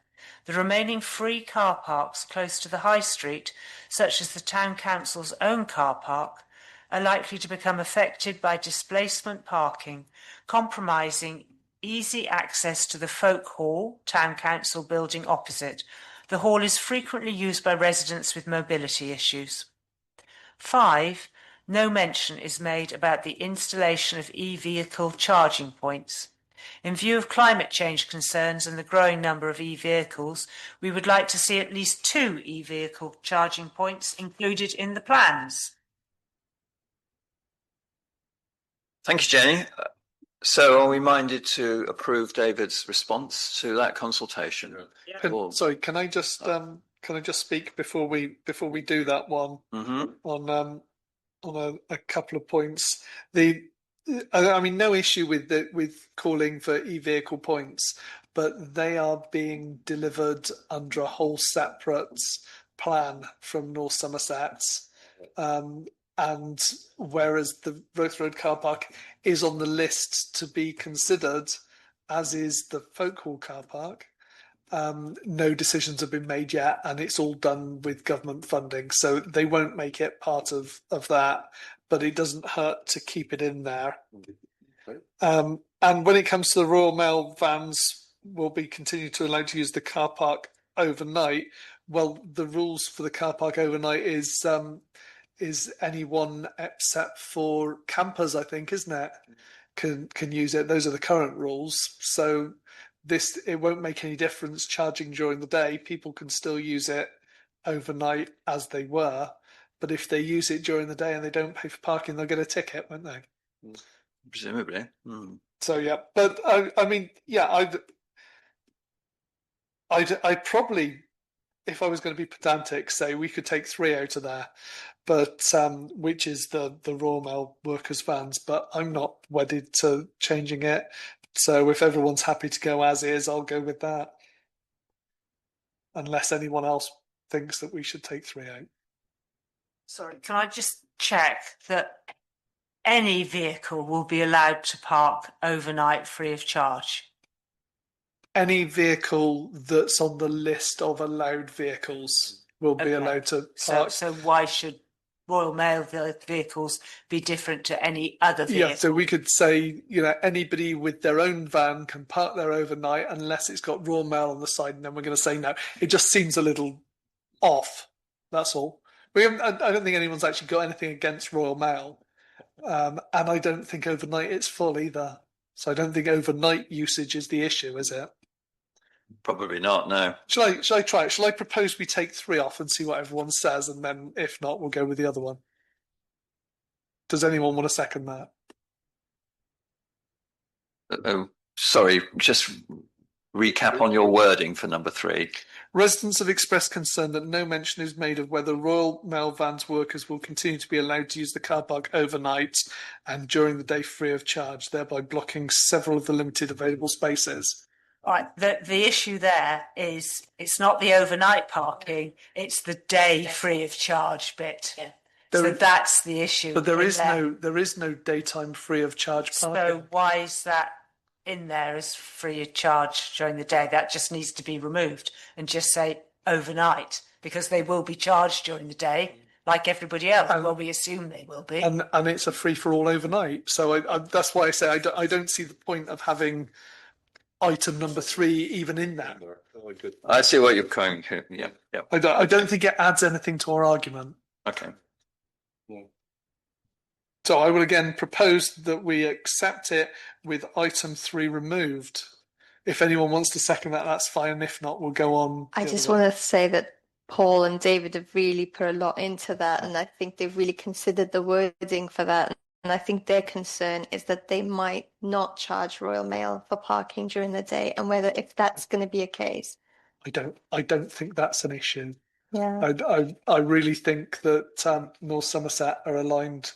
The remaining free car parks close to the high street, such as the Town Council's own car park, are likely to become affected by displacement parking, compromising easy access to the Folk Hall, Town Council building opposite. The hall is frequently used by residents with mobility issues. 5. No mention is made about the installation of e-vehicle charging points. In view of climate change concerns and the growing number of e-vehicles, we would like to see at least 2 e-vehicle charging points included in the plans. Thank you, Jenny. So are we minded to approve David's response to that consultation? Sorry, can I just speak before we do that one on a couple of points? I mean, no issue with calling for e-vehicle points, but they are being delivered under a whole separate plan from North Somerset. And whereas the Roath Road car park is on the list to be considered, as is the Folk Hall car park, no decisions have been made yet, and it's all done with government funding, so they won't make it part of that, but it doesn't hurt to keep it in there. And when it comes to the Royal Mail vans, will be continued to allow to use the car park overnight. Well, the rules for the car park overnight is anyone except for campers, I think, isn't it? Can use it. Those are the current rules. So it won't make any difference charging during the day. People can still use it overnight as they were. But if they use it during the day and they don't pay for parking, they'll get a ticket, won't they? Presumably. So yeah, but I mean, yeah, I'd probably, if I was going to be pedantic, say we could take 3 out of there, but which is the Royal Mail workers vans. But I'm not wedded to changing it. So if everyone's happy to go as is, I'll go with that. Unless anyone else thinks that we should take 3 out. Sorry, can I just check that any vehicle will be allowed to park overnight free of charge? Any vehicle that's on the list of allowed vehicles will be allowed to park. So why should Royal Mail vehicles be different to any other vehicle? Yeah, so we could say, anybody with their own van can park there overnight unless it's got Royal Mail on the side, and then we're going to say no. It just seems a little off, that's all. I don't think anyone's actually got anything against Royal Mail, and I don't think overnight it's full either. So I don't think overnight usage is the issue, is it? Probably not, no. Shall I try it? Shall I propose we take 3 off and see what everyone says, and then if not, we'll go with the other one? Does anyone want to second that? Oh, sorry, just recap on your wording for number 3. Residents have expressed concern that no mention is made of whether Royal Mail Vans workers will continue to be allowed to use the car park overnight and during the day free of charge, thereby blocking several of the limited available spaces. All right, the issue there is it's not the overnight parking, it's the day free of charge bit. Yeah. So There- that's the issue. But there in is no daytime free of charge So parking. why is that in there as free of charge during the day? That just needs to be removed and just say overnight, because they will be charged during the day like everybody else. Well, we assume they will be. And it's a free for all overnight. So I that's why I say I don't see the point of having item number 3 even in that. I see what you're going to. Yeah, yeah. I don't think it adds anything to our argument. Okay. So I will again propose that we accept it with item 3 removed. If anyone wants to second that, that's fine. If not, we'll go on. I just want to say that Paul and David have really put a lot into that, and I think they've really considered the wording for that. And I think their concern is that they might not charge Royal Mail for parking during the day, and whether if that's going to be a case. I don't think that's an issue. Yeah. I really think that North Somerset are aligned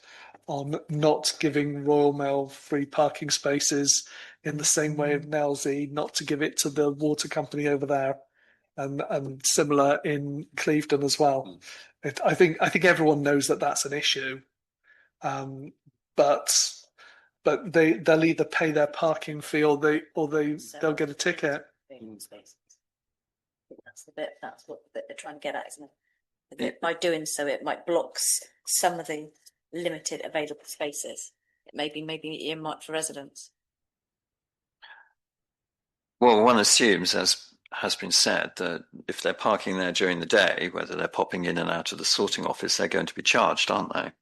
on not giving Royal Mail free parking spaces in the same way of Nelsey, not to give it to the water company over there, and similar in Clevedon as well. I think everyone knows that that's an issue, but they'll either pay their parking fee or they'll get a ticket. Spaces. I think that's what the bit they're trying to get at, isn't it? That by doing so, it might block some of the limited available spaces. It may be earmarked for residents. Well, one assumes, as has been said, that if they're parking there during the day, whether they're popping in and out of the sorting office, they're going to be charged, aren't they?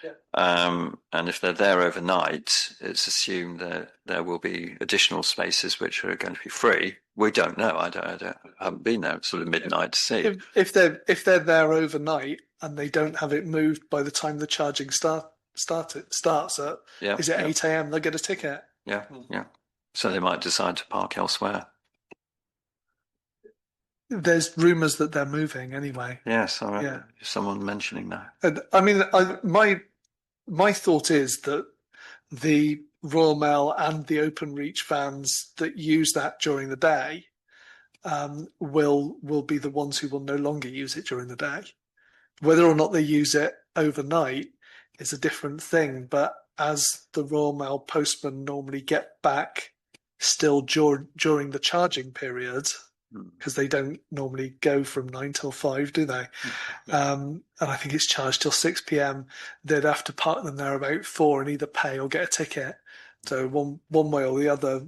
Yeah. And if they're there overnight, it's assumed that there will be additional spaces which are going to be free. We don't know. I haven't been there sort of midnight to see. If they're there overnight and they don't have it moved by the time the charging starts at Yeah, is it yeah. 8 a.m. they'll get a ticket. Yeah, yeah. So they might decide to park elsewhere. There's rumours that they're moving anyway. Yes, I remember Yeah. someone mentioning that. And I mean, my thought is that the Royal Mail and the Openreach vans that use that during the day will be the ones who will no longer use it during the day. Whether or not they use it overnight is a different thing. But as the Royal Mail postmen normally get back still during the charging period, because they don't normally go from 9 till 5, do they? And I think it's charged till 6 p.m. They'd have to park them there about 4 and either pay or get a ticket. So one way or the other,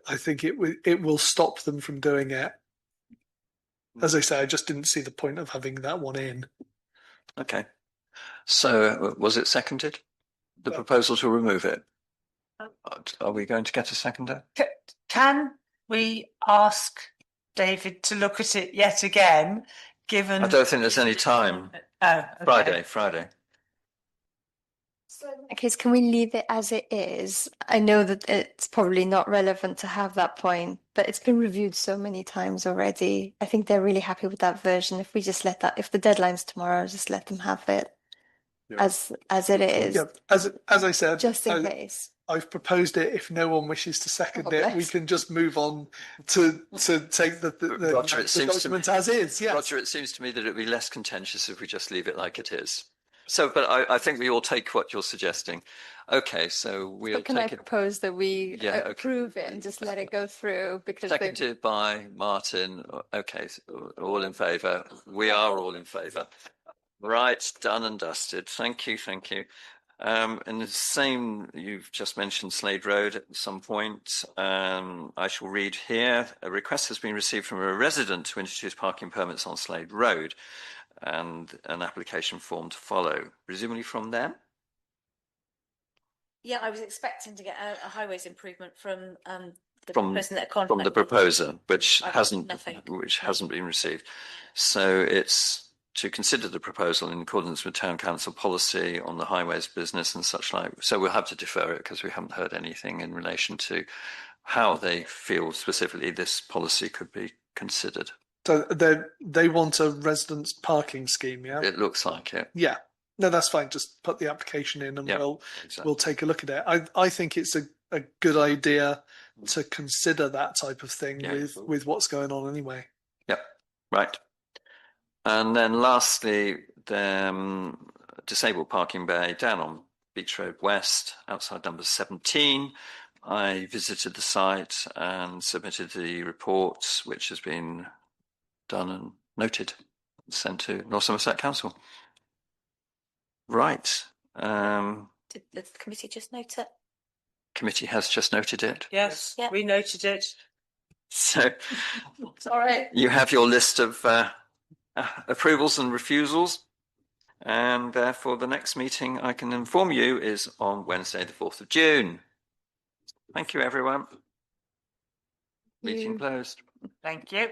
I think it will stop them from doing it. As I say, I just didn't see the point of having that one in. Okay. So was it seconded? The proposal to remove it? Are we going to get a seconder? Can we ask David to look at it yet again, given... I don't think there's any time. Oh, okay. Friday. So in that case, can we leave it as it is? I know that it's probably not relevant to have that point, but it's been reviewed so many times already. I think they're really happy with that version. If we just let that, if the deadline's tomorrow, just let them have it as it is, Yeah, as I said, just in case. I've proposed it. If no one wishes to second Oh, it, we bless. can just move on to take the Roger, it seems to document as is. Yes. Roger, it seems to me that it would be less contentious if we just leave it like it is. So, but I think we all take what you're suggesting. Okay, so we'll But can I take it. propose that we Yeah, okay. approve it and just let it go through because Seconded by Martin. Okay, so all in favour. We are all in favour. Right, done and dusted. Thank you. And the same, you've just mentioned Slade Road at some point. I shall read here. A request has been received from a resident to introduce parking permits on Slade Road and an application form to follow, presumably from them. Yeah, I was expecting to get a highways improvement from from person that from the contacted. proposer, which I've hasn't nothing. been received. So it's to consider the proposal in accordance with town council policy on the highways business and such like. So we'll have to defer it because we haven't heard anything in relation to how they feel specifically this policy could be considered. So they want a residence parking scheme, yeah? It looks like it. Yeah. No, that's fine. Just put the application in and Yeah, we'll exactly. take a look at it. I think it's a good idea to consider that type of thing Yeah. with what's going on anyway. Yep. Right. And then lastly, the disabled parking bay down on Beach Road West, outside number 17. I visited the site and submitted the report, which has been done and noted, sent to North Somerset Council. Right. Did the committee just note it? Committee has just noted it. Yes, Yeah. we noted it. So Sorry. you have your list of approvals and refusals. And therefore, the next meeting I can inform you is on Wednesday, the 4th of June. Thank you, everyone. Meeting closed. Thank you.